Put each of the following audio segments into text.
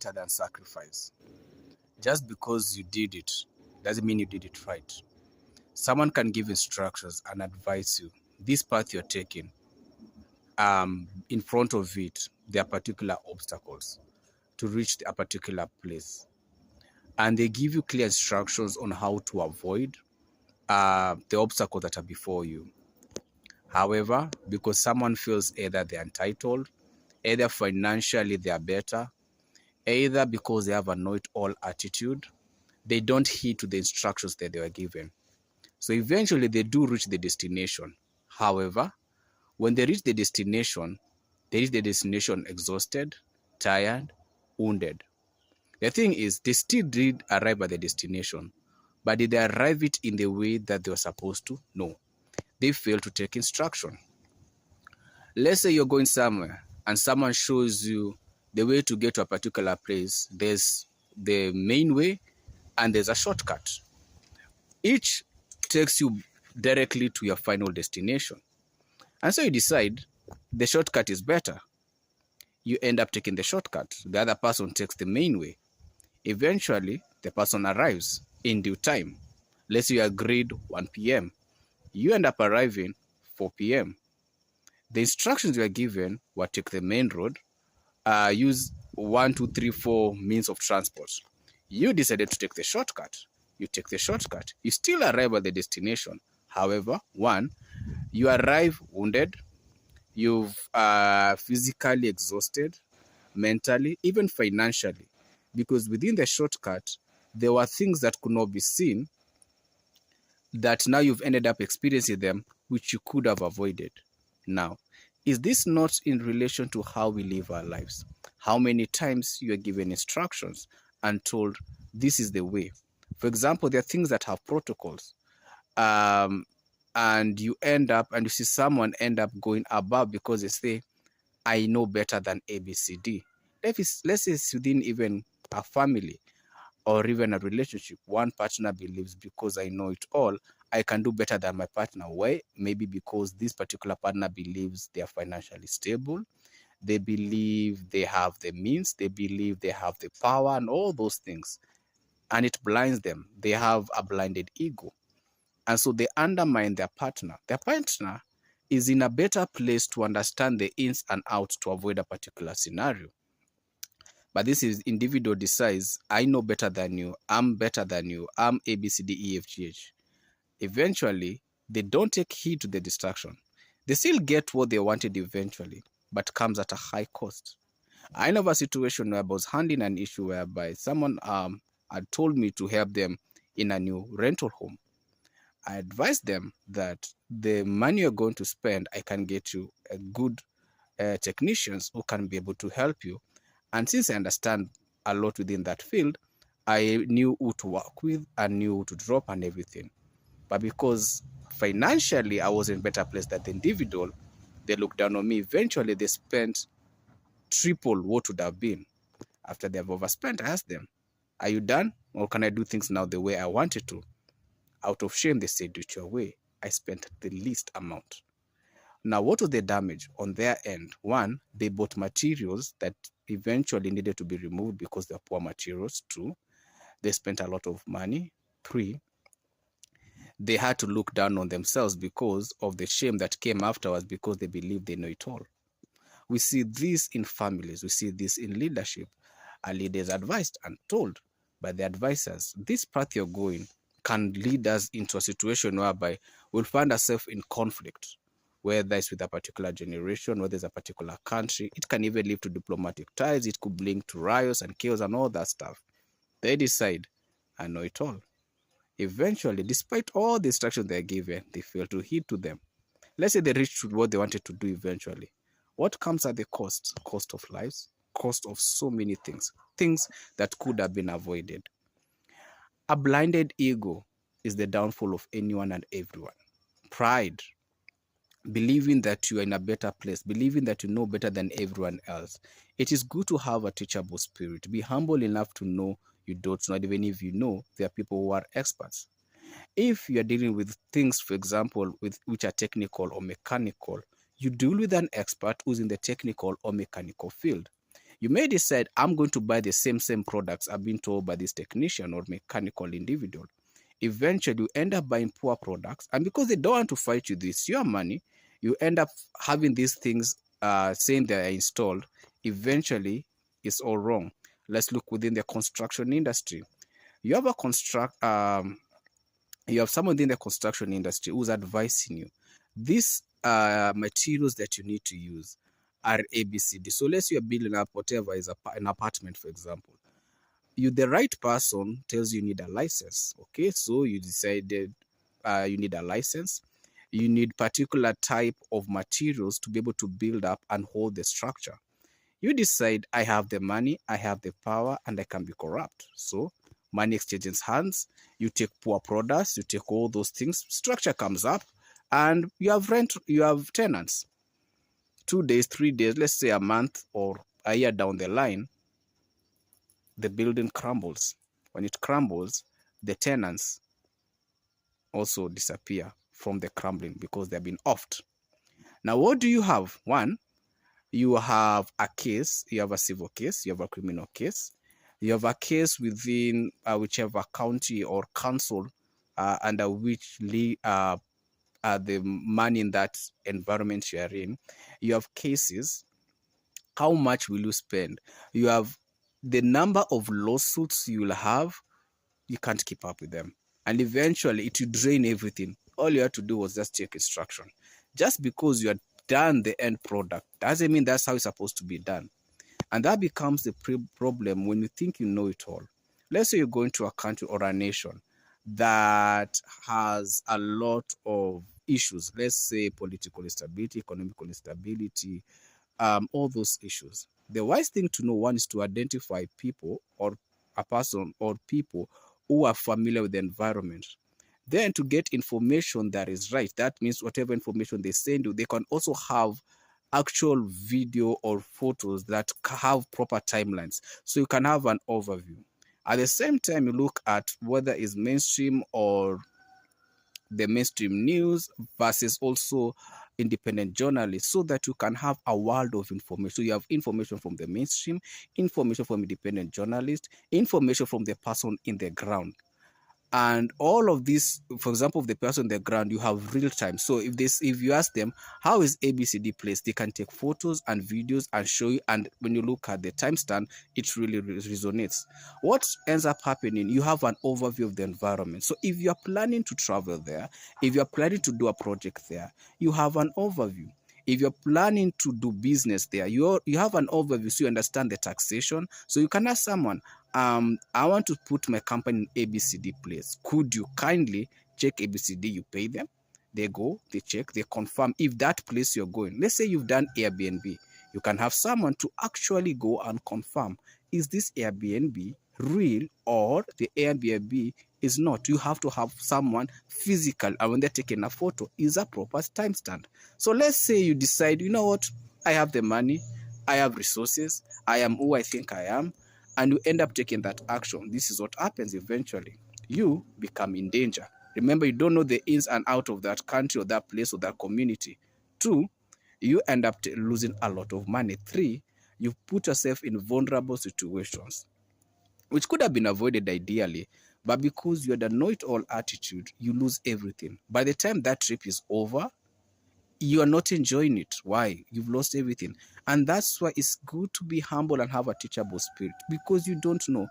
better than sacrifice. Just because you did it doesn't mean you did it right. Someone can give instructions and advise you. This path you're taking, in front of it, there are particular obstacles to reach a particular place. And they give you clear instructions on how to avoid the obstacles that are before you. However, because someone feels either they're entitled, either financially they are better, either because they have a know-it-all attitude, they don't heed to the instructions that they were given. So eventually they do reach the destination. However, when they reach the destination, they reach the destination exhausted, tired, wounded. The thing is, they still did arrive at the destination, but did they arrive it in the way that they were supposed to? No. They failed to take instruction. Let's say you're going somewhere and someone shows you the way to get to a particular place. There's the main way and there's a shortcut. Each takes you directly to your final destination. And so you decide the shortcut is better. You end up taking the shortcut. The other person takes the main way. Eventually, the person arrives in due time. Let's say you agreed 1 p.m. You end up arriving 4 p.m. The instructions you are given were take the main road, use 1, 2, 3, 4 means of transport. You decided to take the shortcut. You take the shortcut. You still arrive at the destination. However, one, you arrive wounded. You've physically exhausted, mentally, even financially, because within the shortcut, there were things that could not be seen that now you've ended up experiencing them, which you could have avoided. Now, is this not in relation to how we live our lives? How many times you are given instructions and told this is the way? For example, there are things that have protocols. And you end up, and you see someone end up going above because they say, I know better than ABCD. Let's say it's within even a family or even a relationship. One partner believes because I know it all, I can do better than my partner. Why? Maybe because this particular partner believes they are financially stable. They believe they have the means. They believe they have the power and all those things. And it blinds them. They have a blinded ego. And so they undermine their partner. Their partner is in a better place to understand the ins and outs to avoid a particular scenario. But this is individual decides, I know better than you, I'm better than you, I'm A, B, C, D, E, F, G, H. Eventually, they don't take heed to the distraction. They still get what they wanted eventually, but comes at a high cost. I know of a situation where I was handling an issue whereby someone had told me to help them in a new rental home. I advised them that the money you're going to spend, I can get you a good technicians who can be able to help you. And since I understand a lot within that field, I knew who to work with, I knew who to drop and everything. But because financially I was in a better place than the individual, they looked down on me. Eventually, they spent triple what would have been. After they've overspent, I asked them, are you done? Or can I do things now the way I wanted to? Out of shame, they said, do it your way. I spent the least amount. Now, what was the damage on their end? One, they bought materials that eventually needed to be removed because they're poor materials. Two, they spent a lot of money. Three, they had to look down on themselves because of the shame that came afterwards because they believe they know it all. We see this in families. We see this in leadership. A leader is advised and told by the advisors, this path you're going can lead us into a situation whereby we'll find ourselves in conflict, whether it's with a particular generation, whether it's a particular country. It can even lead to diplomatic ties. It could link to riots and chaos and all that stuff. They decide, I know it all. Eventually, despite all the instructions they're given, they fail to heed to them. Let's say they reached what they wanted to do eventually. What comes at the cost? Cost of lives, cost of so many things, things that could have been avoided. A blinded ego is the downfall of anyone and everyone. Pride, believing that you are in a better place, believing that you know better than everyone else. It is good to have a teachable spirit. Be humble enough to know you don't know, even if you know there are people who are experts. If you are dealing with things, for example, which are technical or mechanical, you deal with an expert who's in the technical or mechanical field. You may decide, I'm going to buy the same products I've been told by this technician or mechanical individual. Eventually, you end up buying poor products. And because they don't want to fight you, this your money, you end up having these things saying they are installed. Eventually, it's all wrong. Let's look within the construction industry. You have a you have someone in the construction industry who's advising you. These materials that you need to use are ABCD. So let's say you're building up whatever is an apartment, for example. The right person tells you need a license. Okay, so you decided you need a license. You need particular type of materials to be able to build up and hold the structure. You decide, I have the money, I have the power, and I can be corrupt. So money exchanges hands. You take poor products, you take all those things. Structure comes up, and you have rent, you have tenants. 2 days, 3 days, let's say a month or a year down the line, the building crumbles. When it crumbles, the tenants also disappear from the crumbling because they've been offed. Now, what do you have? One, you have a case, you have a civil case, you have a criminal case, you have a case within whichever county or council under which the money in that environment you are in. You have cases. How much will you spend? You have the number of lawsuits you will have. You can't keep up with them. And eventually it will drain everything. All you have to do was just take instruction. Just because you are done the end product doesn't mean that's how it's supposed to be done. And that becomes the problem when you think you know it all. Let's say you're going to a country or a nation that has a lot of issues. Let's say political instability, economic instability, all those issues. The wise thing to know, one, is to identify people or a person or people who are familiar with the environment. Then to get information that is right. That means whatever information they send you, they can also have actual video or photos that have proper timelines. So you can have an overview. At the same time, you look at whether it's mainstream or the mainstream news versus also independent journalists, so that you can have a world of information. So you have information from the mainstream, information from independent journalists, information from the person in the ground. And all of this, for example, the person on the ground, you have real time. So if you ask them, how is ABCD placed, they can take photos and videos and show you. And when you look at the timestamp, it really resonates. What ends up happening, you have an overview of the environment. So if you're planning to travel there, if you're planning to do a project there, you have an overview. If you're planning to do business there, you have an overview, so you understand the taxation. So you can ask someone, I want to put my company in ABCD place. Could you kindly check ABCD? You pay them, they go, they check, they confirm if that place you're going. Let's say you've done Airbnb. You can have someone to actually go and confirm, is this Airbnb real or the Airbnb is not. You have to have someone physical, and when they're taking a photo, is a proper timestamp. So let's say you decide, you know what, I have the money, I have resources, I am who I think I am, and you end up taking that action. This is what happens eventually. You become in danger. Remember, you don't know the ins and out of that country or that place or that community. 2, you end up losing a lot of money. 3, you put yourself in vulnerable situations, which could have been avoided ideally, but because you had a know-it-all attitude, you lose everything. By the time that trip is over, you are not enjoying it. Why? You've lost everything. And that's why it's good to be humble and have a teachable spirit, because you don't know.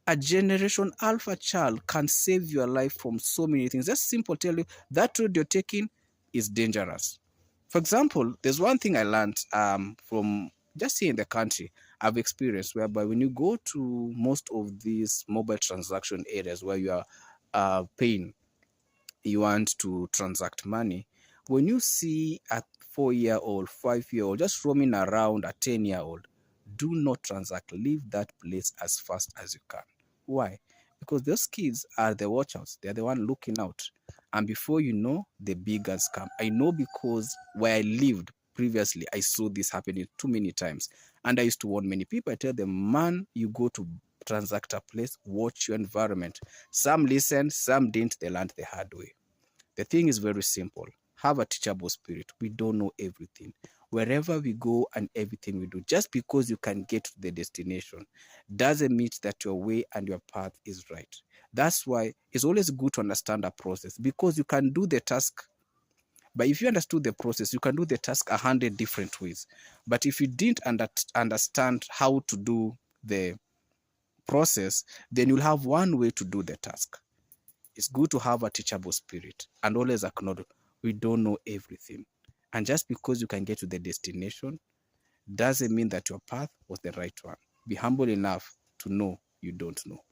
A generation alpha child can save your life from so many things. Just simple tell you that road you're taking is dangerous. For example, there's one thing I learned from just here in the country, I've experienced, whereby when you go to most of these mobile transaction areas where you are paying, you want to transact money, when you see a 4-year-old, 5-year-old just roaming around, a 10-year-old, do not transact. Leave that place as fast as you can. Why? Because those kids are the watchouts. They're the one looking out. And before you know, the big guns come. I know because where I lived previously, I saw this happening too many times. And I used to warn many people. I tell them, man, you go to transact a place, watch your environment. Some listened, some didn't. They learned the hard way. The thing is very simple. Have a teachable spirit. We don't know everything. wherever we go and everything we do, just because you can get to the destination doesn't mean that your way and your path is right. That's why it's always good to understand a process, because you can do the task. But if you understood the process, you can do the task 100 different ways. But if you didn't understand how to do the process, then you'll have one way to do the task. It's good to have a teachable spirit and always acknowledge we don't know everything. And just because you can get to the destination doesn't mean that your path was the right one. Be humble enough to know you don't know.